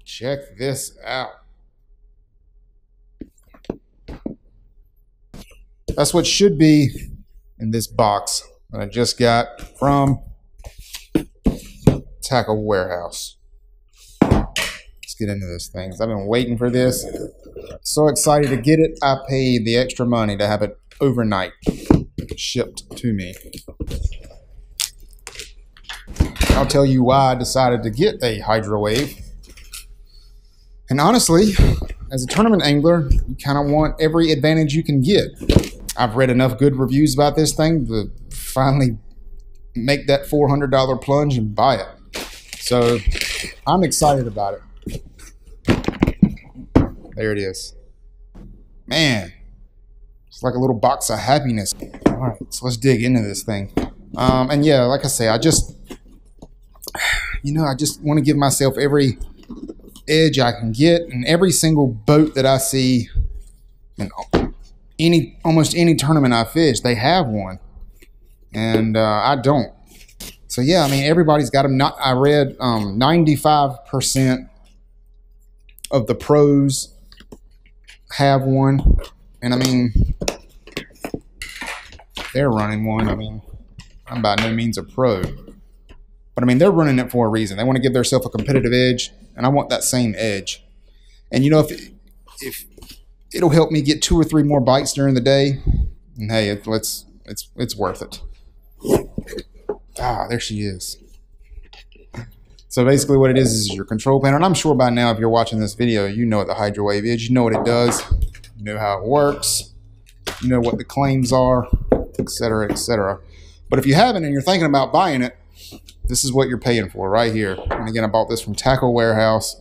check this out. That's what should be in this box that I just got from Tackle Warehouse. Let's get into this thing. I've been waiting for this. So excited to get it. I paid the extra money to have it overnight shipped to me. I'll tell you why I decided to get a Hydrowave. And honestly, as a tournament angler, you kind of want every advantage you can get. I've read enough good reviews about this thing to finally make that $400 plunge and buy it. So I'm excited about it. There it is. Man, it's like a little box of happiness. All right, so let's dig into this thing. And yeah, like I say, I just want to give myself every edge I can get, and every single boat that I see in almost any tournament I fish, they have one, and I don't. So yeah, I mean, everybody's got them. I read 95% of the pros have one, and I mean, they're running one. I mean, I'm by no means a pro, but I mean, they're running it for a reason. They want to give themselves a competitive edge, and I want that same edge. And you know, if it'll help me get 2 or 3 more bites during the day, and hey, it's worth it. Ah, there she is. So basically what it is your control panel. And I'm sure by now, if you're watching this video, you know what the Hydrowave is. You know what it does. You know how it works. You know what the claims are, etc., etc. But if you haven't and you're thinking about buying it, this is what you're paying for right here. And again, I bought this from Tackle Warehouse,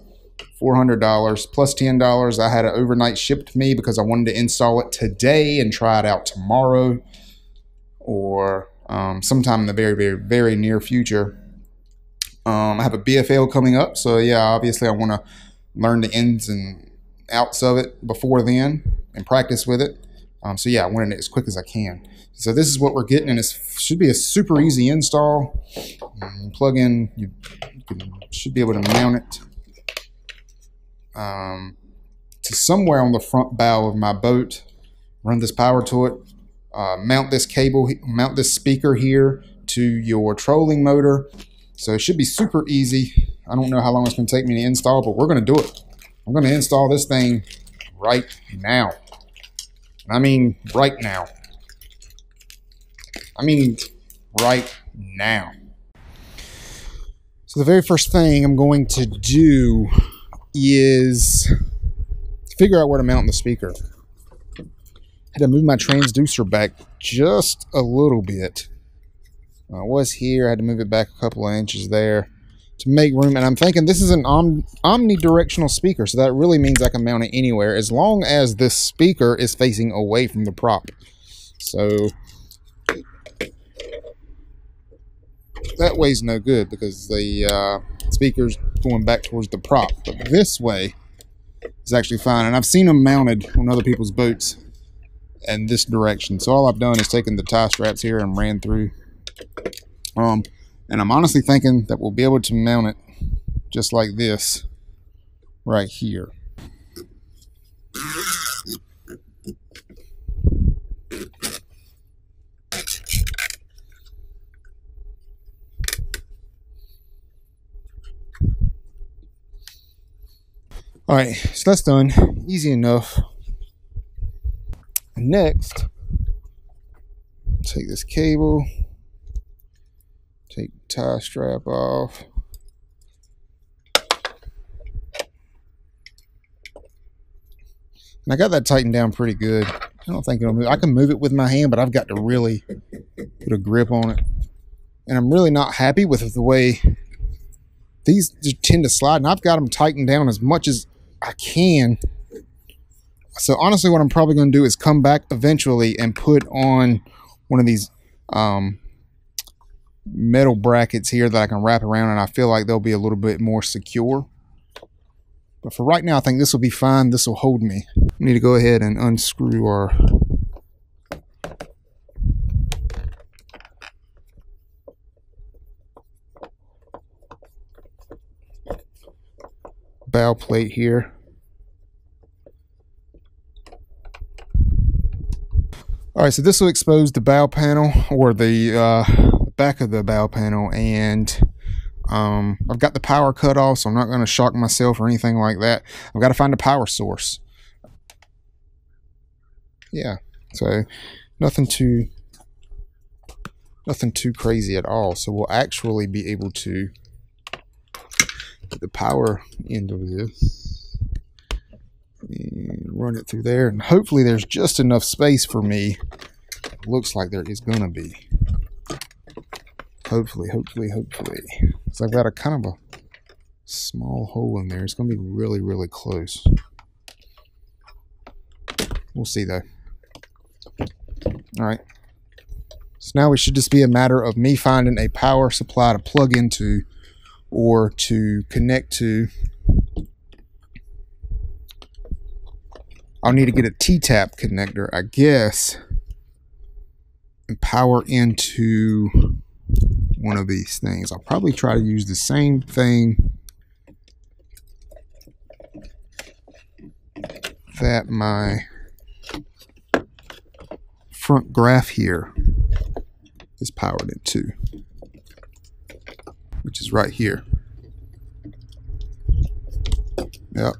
$400 plus $10. I had it overnight shipped to me because I wanted to install it today and try it out tomorrow, or sometime in the very, very, very near future. I have a BFL coming up, so yeah, obviously I want to learn the ins and outs of it before then and practice with it. So yeah, I wanted it as quick as I can. So this is what we're getting, and it should be a super easy install. Plug in, you should be able to mount it to somewhere on the front bow of my boat. Run this power to it. Mount this cable, mount this speaker here to your trolling motor. So it should be super easy. I don't know how long it's going to take me to install, but we're going to do it. I'm going to install this thing right now. I mean, right now. I mean, right now. So the very first thing I'm going to do is figure out where to mount the speaker. I had to move my transducer back just a little bit. I was here, I had to move it back a couple of inches there to make room. And I'm thinking this is an omnidirectional speaker, so that really means I can mount it anywhere as long as this speaker is facing away from the prop. So that way's no good because the speaker's going back towards the prop. But this way is actually fine. And I've seen them mounted on other people's boats in this direction. So all I've done is taken the tie straps here and ran through. And I'm honestly thinking that we'll be able to mount it just like this right here. All right, so that's done. Easy enough. Next, take this cable. Take the tie strap off. And I got that tightened down pretty good. I don't think it'll move. I can move it with my hand, but I've got to really put a grip on it. And I'm really not happy with the way these just tend to slide. And I've got them tightened down as much as I can. So honestly, what I'm probably going to do is come back eventually and put on one of these metal brackets here that I can wrap around, and I feel like they'll be a little bit more secure. But for right now, I think this will be fine. This will hold me. We need to go ahead and unscrew our bow plate here. All right, so this will expose the bow panel, or the back of the bow panel, and I've got the power cut off, so I'm not going to shock myself or anything like that. I've got to find a power source. Yeah, so nothing too crazy at all. So we'll actually be able to get the power end of this and run it through there, and hopefully there's just enough space for me. Looks like there is gonna be. Hopefully. So I've got a kind of a small hole in there. It's gonna be really, really close. We'll see though. All right. So now it should just be a matter of me finding a power supply to plug into or to connect to. I'll need to get a T-tap connector, I guess, and power into one of these things. I'll probably try to use the same thing that my front graph here is powered into, which is right here. Yep.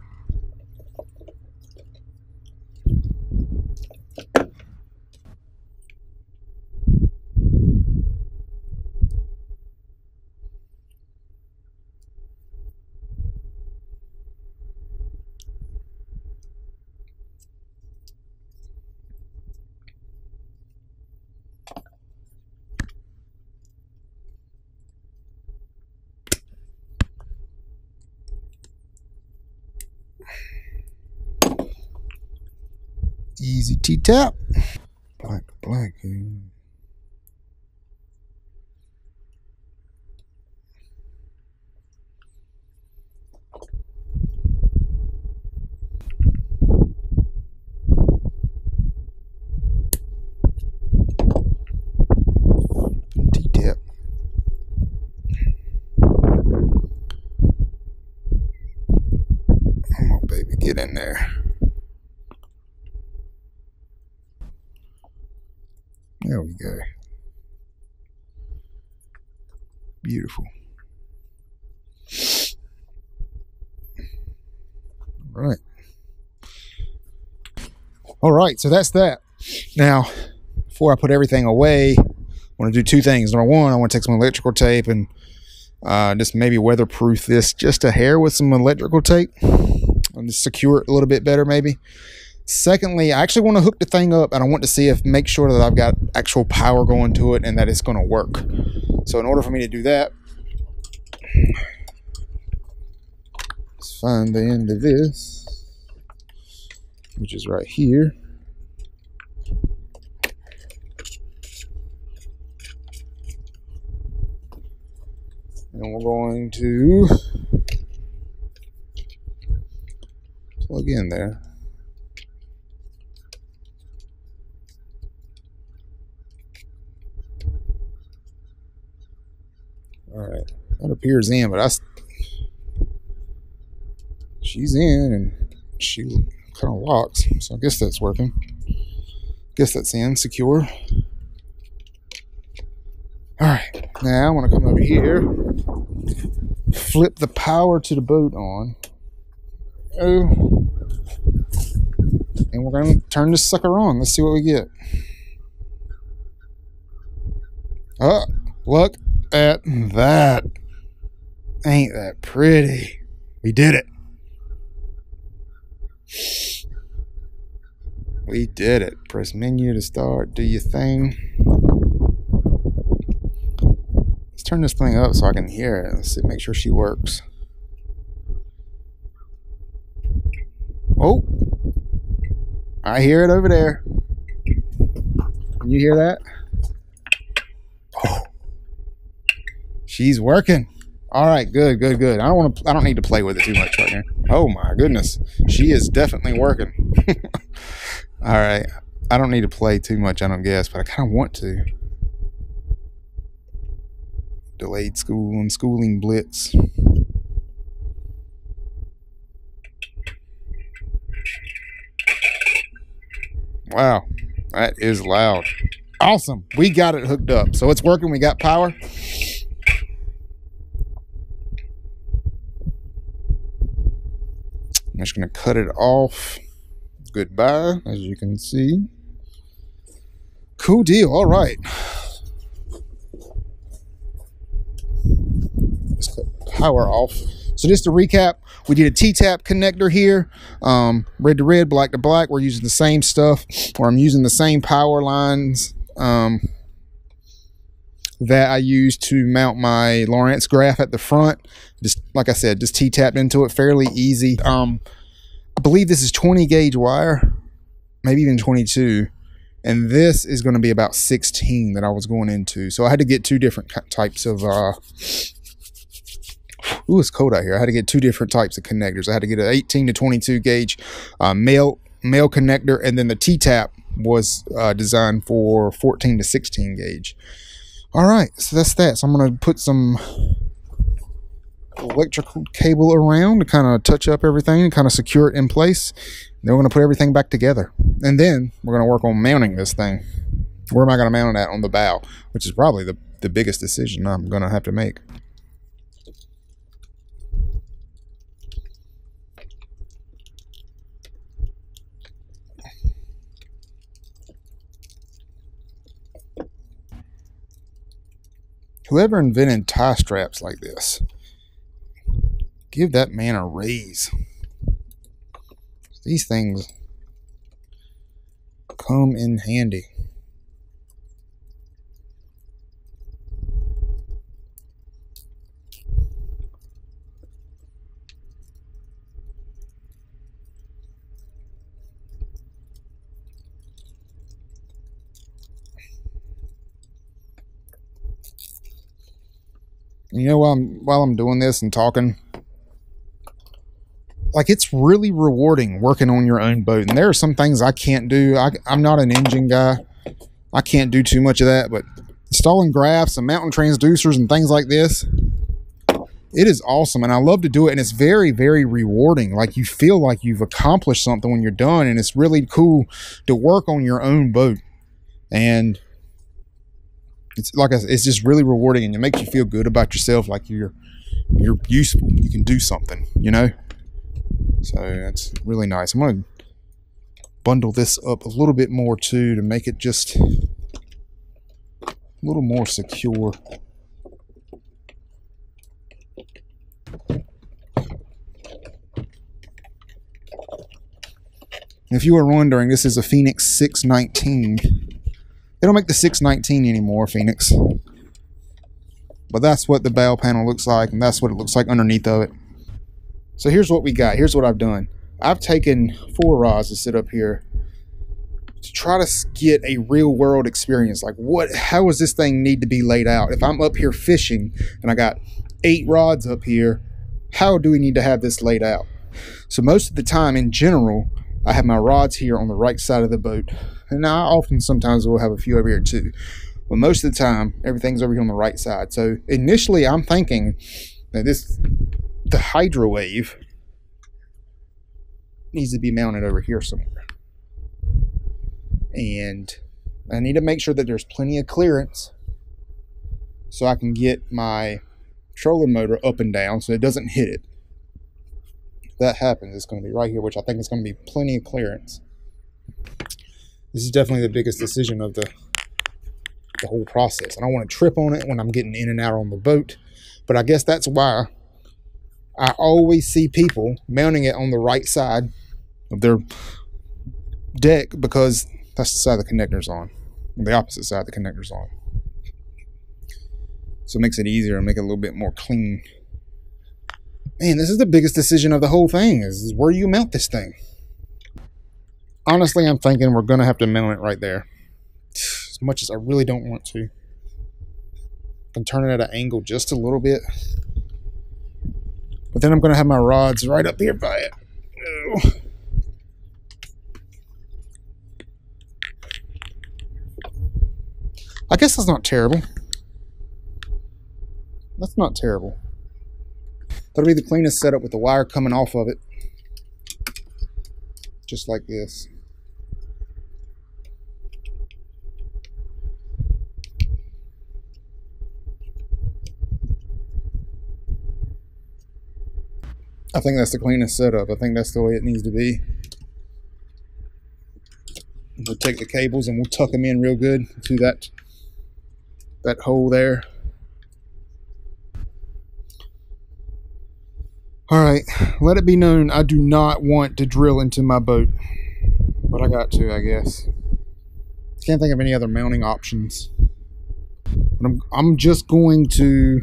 Easy T-tap. Black. T-tap. Come on, baby, get in there. There we go. Beautiful. All right, so that's that. Now, before I put everything away, I want to do two things. Number one, I want to take some electrical tape and just maybe weatherproof this just a hair with some electrical tape and just secure it a little bit better maybe. Secondly, I actually want to hook the thing up and I want to see make sure that I've got actual power going to it and that it's going to work. So in order for me to do that, let's find the end of this, which is right here. And we're going to plug in there. All right, that appears in, but she's in and she kind of locks, so I guess that's working. Guess that's in, secure. All right, now I want to come over here, flip the power to the boat on. Oh, and we're going to turn this sucker on. Let's see what we get. Oh, look at that. Ain't that pretty? We did it. We did it. Press menu to start. Do your thing. Let's turn this thing up so I can hear it. Let's see, make sure she works. Oh, I hear it over there. Can you hear that? Oh, she's working. All right, good. I don't need to play with it too much right here. Oh my goodness, she is definitely working. All right, I don't need to play too much, I don't guess, but I kind of want to. Delayed school and schooling blitz. Wow, that is loud. Awesome, we got it hooked up. So it's working, we got power. I'm just gonna cut it off. Goodbye, as you can see. Cool deal, all right. Let's cut power off. So just to recap, we did a T-tap connector here, red to red, black to black. We're using the same stuff, or I'm using the same power lines that I used to mount my Lawrence graph at the front. Just like I said, just T-tapped into it, fairly easy. I believe this is 20 gauge wire, maybe even 22. And this is going to be about 16 that I was going into. So I had to get two different types of, ooh, it's cold out here. I had to get two different types of connectors. I had to get an 18 to 22 gauge male connector, and then the T-tap was designed for 14 to 16 gauge. All right, so that's that. So I'm going to put some electrical cable around to kind of touch up everything and kind of secure it in place. Then we're going to put everything back together, and then we're going to work on mounting this thing. Where am I going to mount it at? On the bow, which is probably the biggest decision I'm going to have to make. Whoever invented tie straps like this, give that man a raise. These things come in handy. You know, while I'm doing this and talking, like, it's really rewarding working on your own boat. And there are some things I can't do. I'm not an engine guy. I can't do too much of that. But installing graphs and mounting transducers and things like this, it is awesome. And I love to do it. And it's very, very rewarding. Like, you feel like you've accomplished something when you're done. And it's really cool to work on your own boat. And it's like I said, it's just really rewarding, and it makes you feel good about yourself, like you're useful. You can do something, you know. So that's really nice. I'm going to bundle this up a little bit more too to make it just a little more secure. If you were wondering, this is a Phoenix 619. They don't make the 619 anymore, Phoenix. But that's what the bow panel looks like, and that's what it looks like underneath of it. So here's what we got. Here's what I've done. I've taken 4 rods to sit up here to try to get a real world experience. Like, how does this thing need to be laid out? If I'm up here fishing and I got 8 rods up here, how do we need to have this laid out? So most of the time, in general, I have my rods here on the right side of the boat. And I often sometimes will have a few over here too. But most of the time, everything's over here on the right side. So initially, I'm thinking that the Hydrowave needs to be mounted over here somewhere. And I need to make sure that there's plenty of clearance so I can get my trolling motor up and down so it doesn't hit it. If that happens, it's going to be right here, which I think is going to be plenty of clearance. This is definitely the biggest decision of the whole process. I don't want to trip on it when I'm getting in and out on the boat, but I guess that's why I always see people mounting it on the right side of their deck, because that's the side the connector's on, the opposite side the connector's on. So it makes it easier and make it a little bit more clean. Man, this is the biggest decision of the whole thing, is where you mount this thing. Honestly, I'm thinking we're going to have to mount it right there. As much as I really don't want to. I can turn it at an angle just a little bit. But then I'm going to have my rods right up here by it. Oh. I guess that's not terrible. That's not terrible. That'll be the cleanest setup with the wire coming off of it. Just like this. I think that's the cleanest setup. I think that's the way it needs to be. We'll take the cables and we'll tuck them in real good to that hole there. All right, let it be known I do not want to drill into my boat, but I got to, I guess. Can't think of any other mounting options. But I'm just going to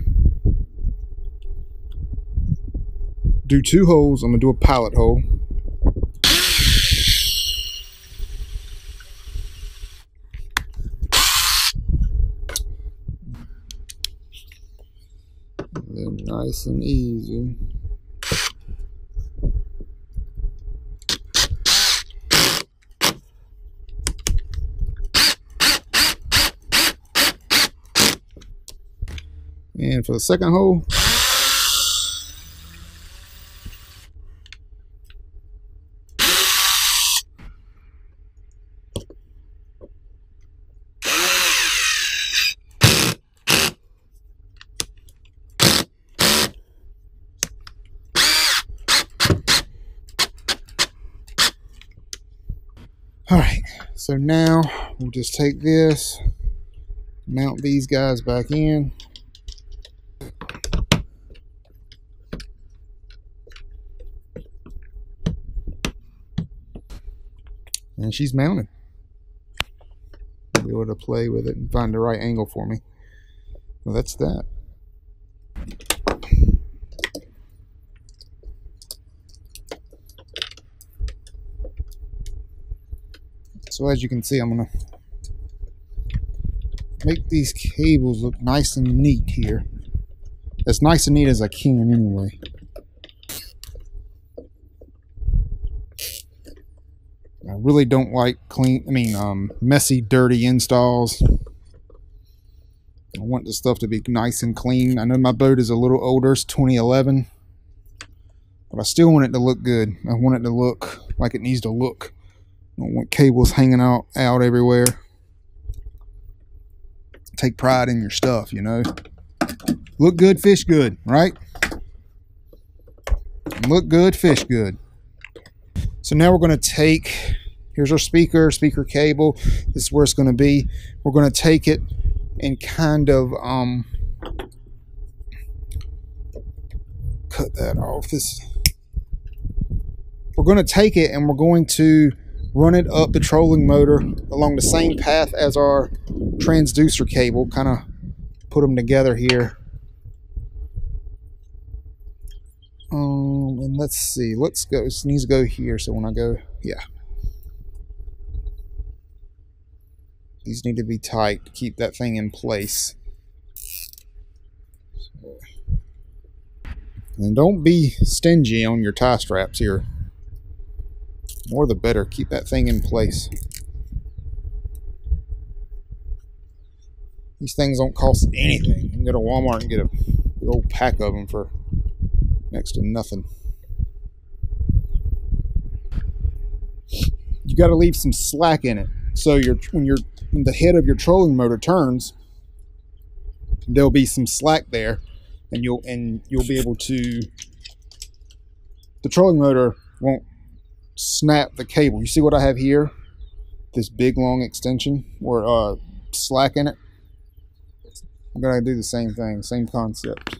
do 2 holes. I'm gonna do a pilot hole. And then nice and easy. And for the second hole, all right, so now we'll just take this, mount these guys back in. And she's mounted. I'll be able to play with it and find the right angle for me. Well, that's that. So as you can see, I'm gonna make these cables look nice and neat here. As nice and neat as I can anyway. I really don't like messy, dirty installs. I want the stuff to be nice and clean. I know my boat is a little older, it's 2011, but I still want it to look good. I want it to look like it needs to look. I don't want cables hanging out everywhere. Take pride in your stuff, you know. Look good, fish good, right? Look good, fish good. So now we're going to take, here's our speaker cable. This is where it's going to be. We're going to take it and kind of cut that off. We're going to take it and we're going to run it up the trolling motor along the same path as our transducer cable. Kind of put them together here. And let's see, let's go. It needs to go here. So when I go, yeah, these need to be tight to keep that thing in place. And don't be stingy on your tie straps here. More the better. Keep that thing in place. These things don't cost anything. You can go to Walmart and get a big old pack of them for next to nothing. You got to leave some slack in it. So when the head of your trolling motor turns, there'll be some slack there, and you'll be able to. The trolling motor won't snap the cable. You see what I have here? This big long extension or slack in it. I'm gonna do the same thing, same concept.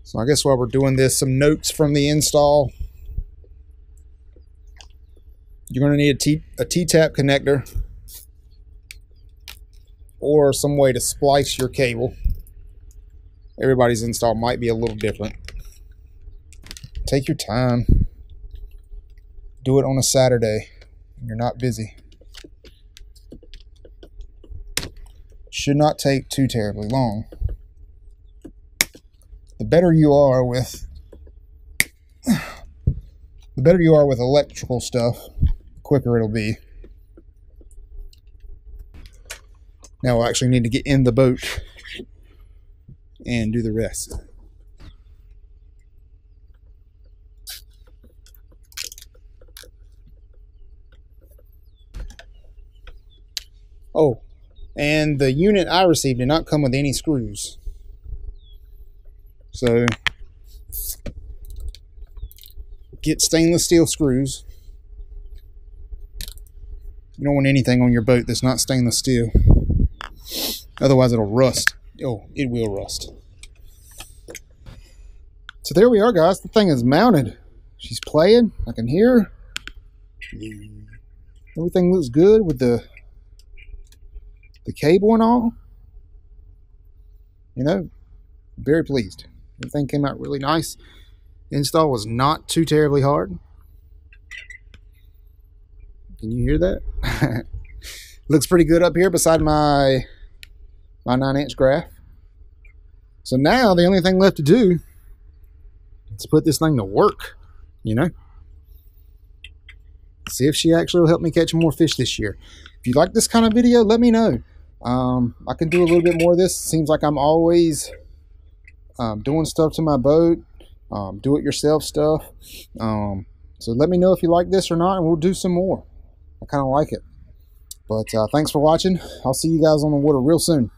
So I guess while we're doing this, some notes from the install. You're going to need a T-tap connector or some way to splice your cable. Everybody's install might be a little different. Take your time. Do it on a Saturday when you're not busy. Should not take too terribly long. The better you are with electrical stuff, the quicker it'll be. Now we'll actually need to get in the boat and do the rest. Oh, and the unit I received did not come with any screws. So get stainless steel screws. You don't want anything on your boat that's not stainless steel. Otherwise it'll rust. Oh, it will rust. So there we are, guys. The thing is mounted. She's playing. I can hear her. Everything looks good with the cable and all. You know, very pleased. Everything came out really nice. Install was not too terribly hard. Can you hear that? Looks pretty good up here beside my 9-inch graph. So now the only thing left to do is put this thing to work, you know. See if she actually will help me catch more fish this year. If you like this kind of video, let me know. I can do a little bit more of this. Seems like I'm always doing stuff to my boat, do-it-yourself stuff. So let me know if you like this or not, and we'll do some more. I kind of like it. But thanks for watching. I'll see you guys on the water real soon.